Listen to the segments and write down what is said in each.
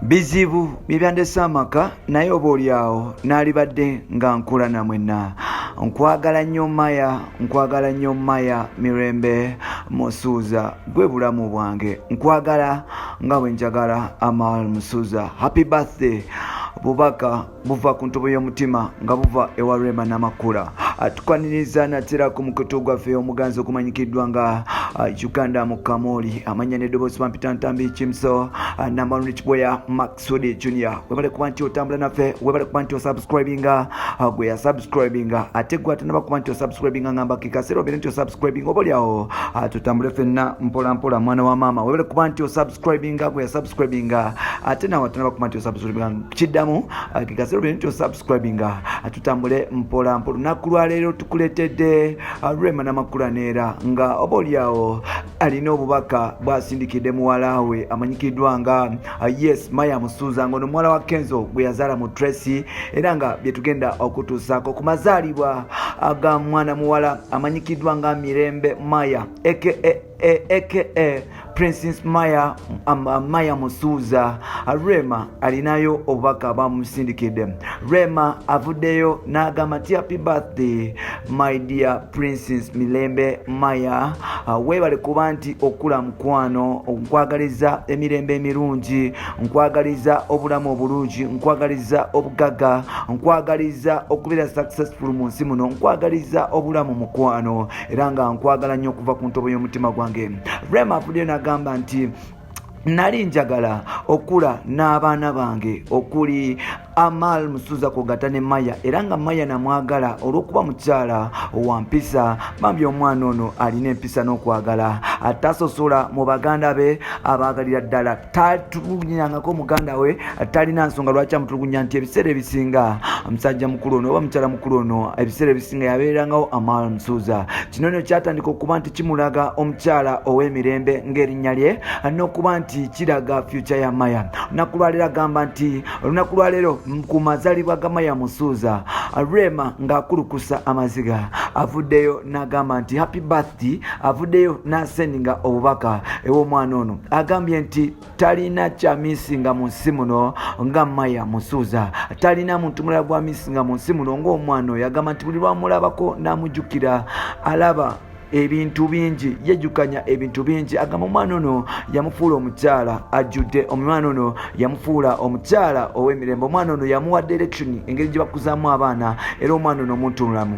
bizibu bibyandese amaka naye oba olyawo naalibadde nga nkula namwena. Nkwagala nnyo Maya Mirembe Musuuza, gwe bulamu bwange, nkwagala nga bwe njagala Amal Musuuza. Happy birthday. Bubaka buva ku ntobo y'omutima nga buva ewa Rema Namakula. Tukwaniriza natera ku mukutu gwaffe omuganzi okumanyikiddwa nga Uganda mu Kamoli, amanya n'eddoboozi Pampita Ntambi Kimso, Namalundi Kiboya Maxudi Junior. Webale kuba nti otambula naffe, webale kuba nti osubscribinga, gwe yasubscribinga ate gwe atanaba kuba nti osubscribinga ngamba kikasero obere nti osubscribinga oba olyawo tutambule ffenna mpola mpola mwana wa maama. Webale kuba nti osubscribinga, gwe yasubscribinga ate nawe atanaba kuba nti osubscribinga kiddamu kikasero obere nti osubscribinga tutambule mpola mpola. Lunaku lwa leero tukuleetedde Rema Namakula neera nga oba olyawo alina obubaka bw'asindikidde muwala we amanyikiddwa nga yes Maya Musuuza, ngono muwala wa Kenzo gwe yazaala mu Tracy, era nga bye tugenda okutuusaako ku mazaalibwa aga mwana muwala amanyikiddwa nga Mirembe Maya aka Princess Maya Musuuza. Rema alinayo obubaka bamusindikidde. Rema avuddeyo n'agamba nti happy birthday my dear Princess Mirembe Maya, weebale kuba nti okula mukwano, nkwagaliza emirembe emirungi, nkwagaliza obulamu obulungi, nkwagaliza obugagga, nkwagaliza okubeera successful mu nsi muno, nkwagaliza obulamu mukwano, era nga nkwagala nnyo okuva ku ntobo y'omutima gwange. Rema avuddeyo n'agamba nti nali njagala okula n'abaana bange okuli Amal Musuuza kw'ogatta ne Maya, era nga Maya namwagala olw'okuba mukyala wa mpisa. Bambi omwana ono alina empisa n'okwagala, atasosola mu baganda be abaagalira ddala, tatulugunyangako muganda we, talina nsonga lwaki amutulugunya, nti ebiseera ebisinga omusajja mukulu ono oba mukyala mukulu ono ebiseera ebisinga yabeerangawo Amal Musuuza. Kino nno kyatandika okuba nti kimulaga omukyala ow'emirembe ng'erinnya lye, n'okuba nti kiraga future ya Maya. Olunaku lwaleero agamba nti olunaku lwaleero ku mazaalibwa ga Maya Musuuza, Rema ng'akulukusa amaziga avuddeyo n'agamba nti happy birthday, avuddeyo n'asendinga obubaka ew'omwana ono. Agambye nti talina kya misinga mu nsi muno nga Maya Musuuza, talina muntu mulala gwa misinga mu nsi muno ng'omwana oyo. Agamba nti buli lwamulabako n'amujjukira alaba ebintu bingi, yejjukanya ebintu bingi. Agamba omwana ono yamufuula omukyala ajjudde, omwana ono yamufuula omukyala ow'emirembe, omwana ono yamuwa direction engeri gye bakuzaamu abaana, era omwana ono omuntunulamu.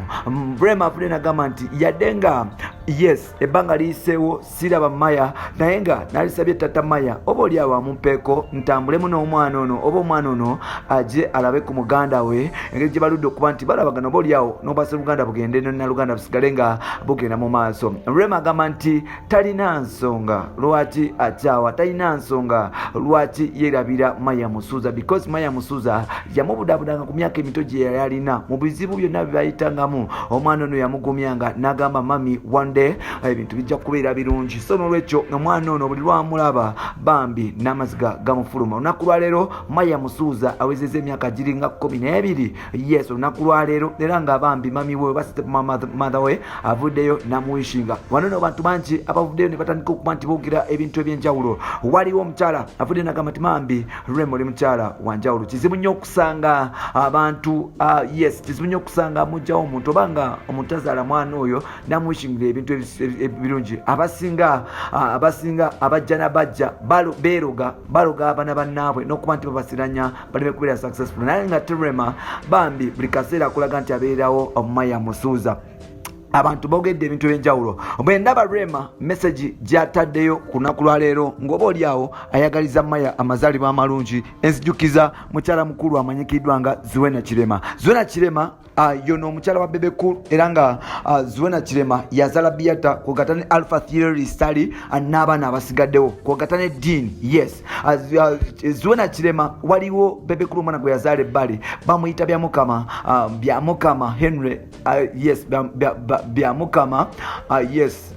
Rema avudde n'agamba nti yadde nga yes ebbanga liyiseewo siraba Maya, naye nga nalisabye tata Maya oba olyawo amumpeeko ntambulemu n'omwana ono, oba omwana ono ajje alabe ku muganda we engeri gye baludde okuba nti balabagana, oba olyawo n'obasa Luganda bugende na Luganda busigale nga bugenda mu maaso. Rema agamba nti talina nsonga lwaki akyawa, talina nsonga lwaki yerabira Maya Musuuza, because Maya Musuuza yamubudabudanga ku myaka emito gye yali alina, mu bizibu byonna bye bayitangamu omwana ono yamugumyanga, n'agamba mami one day ebintu bijja kubeera birungi. So n'olwekyo omwana ono buli lwamulaba bambi n'amaziga gamufuluma. Olunaku lwaleero Maya Musuuza awezezza emyaka giringa 12. Yes, olunaku lwaleero era nga bambi mami we oba step mother we avuddeyo namuwishinga. Wano no bantu bangi abavuddeyo ne batandika okuba nti boogera ebintu eby'enjawulo. Waliwo omukyala avudde n'agamba nti mambi Rema oli mukyala wanjawulo, kizibu nnyo okusanga abantu yes kizibu nnyo okusanga mujjawo omuntu obanga omuntu azaala mwana oyo namuwishingira ebintu ebirungi. Abasinga abajja nabajja baloga abaana bannaabwe n'okuba nti babasiranya baleme kubeera successful, naye nga Rema bambi buli kaseera akulaga nti abeerawo Maya Musuuza. Abantu boogedde ebintu ebyenjawulo. Bwe ndaba Rema message gy'ataddeyo ku lunaku lwa leero ng'oba olyawo ayagaliza Maya amazaalibwa amalungi, enzijukiza mukyala mukulu amanyikiddwa nga Zuena Kirema. Zuena Kirema yono omukyala wa Bebe Cool, era nga Zuena Kirema yazaala Biata kw'ogatta ne Alpha Theory Study n'abaana abasigaddewo kw'ogatta ne Dean. Yes, Zuena Kirema waliwo Bebe Cool omwana gwe yazaala ebbali bamuyita Byamukama Henry. Yes, Byamukama yes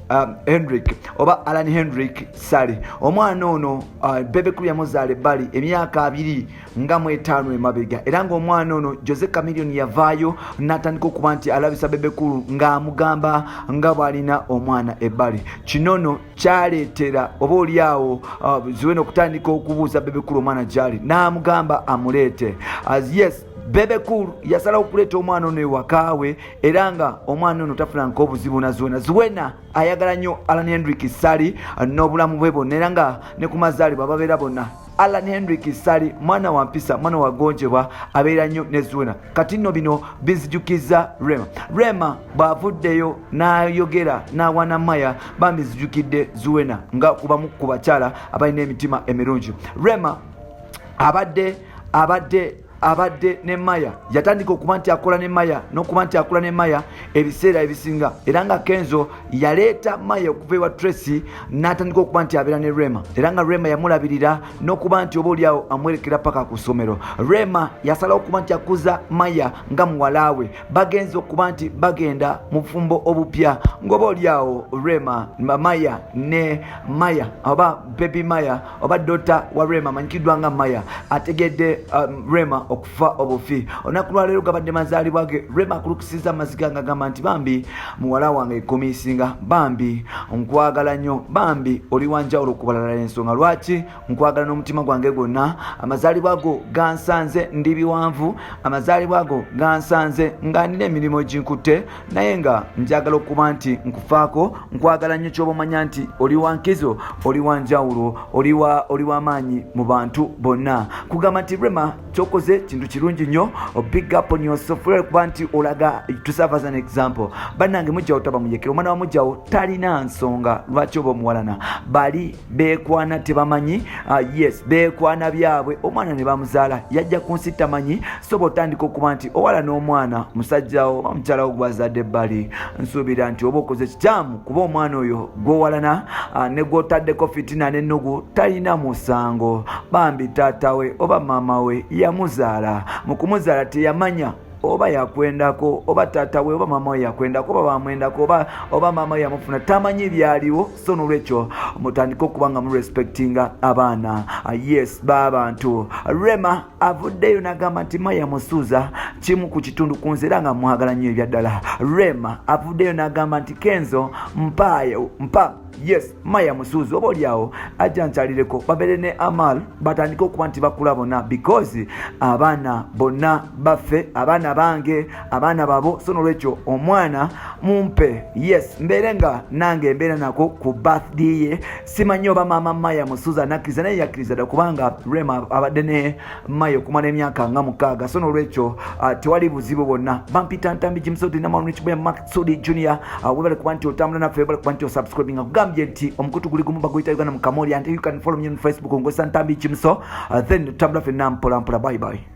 Hendrick oba Alan Hendrick Sally. Omwana ono Bebe Cool yamuzaala ebbali emyaka 25 emabega, era nga omwana ono Jose Chameleone yavaayo n'atandika okuba nti alabisa bebekulu ng'amugamba nga bw'alina omwana ebbali. Kino nno kyaleetera oba oliawo Zuena okutandika okubuuza bebekulu omwana gy'ali, n'amugamba amuleete. Yes, bebekulu yasalawo okuleeta omwana ono ewakaawe era nga omwana ono tafunanka obuzibu na Zuena ayagala nnyo Alan Hendrick Ssali n'obulamu bwe bwonna era nga ne ku mazaalibwa babeera bonna. Alan Hendrick Ssali mwana wa mpisa, mwana wa gonjebwa, abeera nnyo ne Zuena. Kati nno bino bizijukiza Rema bw'avuddeyo n'ayogera n'awana Maya bambizijukidde Zuena nga kubamu ku bakyala abalina emitima emirungi. Rema abadde ne Maya, yatandika okuba nti akola ne Maya n'okuba nti akola ne Maya ebiseera ebisinga era nga Kenzo yaleeta Maya okuva ewa Tracy n'atandika okuba nti abeera ne Rema era nga Rema yamulabirira n'okuba nti oba oliawo amwerekera paka ku ssomero. Rema yasalawo okuba nti akuza Maya nga muwalaawe, bagenza okuba nti bagenda mu bufumbo obupya ng'oba oliawo Rema Maya ne Maya oba Baby Maya oba dota wa Rema amanyikiddwa nga Maya ategedde Rema okufa obufi. Olunaku lwaleero gabadde mazaalibwa ge. Rema akulukisiza amaziga ng'agamba nti bambi muwala wange ekomiisinga, bambi nkwagala nnyo, bambi oli wanjawulo ku balala. Ensonga lwaki nkwagala n'omutima gwange gwonna, amazaalibwa go gansanze ndi biwanvu, amazaalibwa go gansanze nga nina emirimu ginkutte, naye nga njagala okuba nti nkufaako, nkwagala nnyo ky'oba omanya nti oli wankizo, oli wanjawulo, oli w'amaanyi mu bantu bonna. Kugamba nti Rema kyokoze kintu kirungi nnyo, big up on yourself kuba nti olaga to serve as an example. Bannange mujjawo taba muyekera, omwana wa mujjawo talina nsonga lwaki oba omuwalana, bali beekwana tebamanyi. Yes, beekwana byabwe, omwana ne bamuzaala yajja ku nsi tamanyi, so bw'otandika okuba nti owala n'omwana musajjawo bamukyalawo gwazadde ebbali, nsuubira nti oba okoze kikyamu kuba omwana oyo gw'owalana ne gw'otaddeko fitina n'ennugu talina musango. Bambi taatawe oba maama we yamuzaala, mu kumuzaala teyamanya oba yakwendako oba taata we oba maama we yakwendako oba bamwendako oba maama we yamufuna, tamanyi byaliwo. So n'olwekyo mutandika okuba nga murespectinga abaana. Yes, b'abantu. Rema avuddeyo n'agamba nti Maya musuuza kimu ku kitundu ku nze era nga mwagala nnyo ebyaddala. Rema avuddeyo n'agamba nti Kenzo mpa yes Maya musuuzi oba oliawo ajja nkyalireko babeere ne Amal batandika okuba nti bakula bonna, because abaana bonna baffe, abaana bange, abaana babo. So n'olwekyo omwana mumpe, yes mbeere nga nange mbeera nako ku birthday ye. Simanyi oba maama Maya musuuzi anakkiriza, naye yakkiriza dda kubanga Rema abadde ne Maya okumala emyaka nga 6. So n'olwekyo tewali buzibu bwonna. Bampita Ntambi Jimsodi Namalunichibwe Maxudi Junior webale kuba nti otambula naffe, webale kuba nti osubscribinga kugambye nti omukutu guli gumu baguyita Uganda mu Kamoli, and you can follow me on Facebook Ngosa Ntambi Jimso, then tambula ffenna mpola mpola. Bye bye.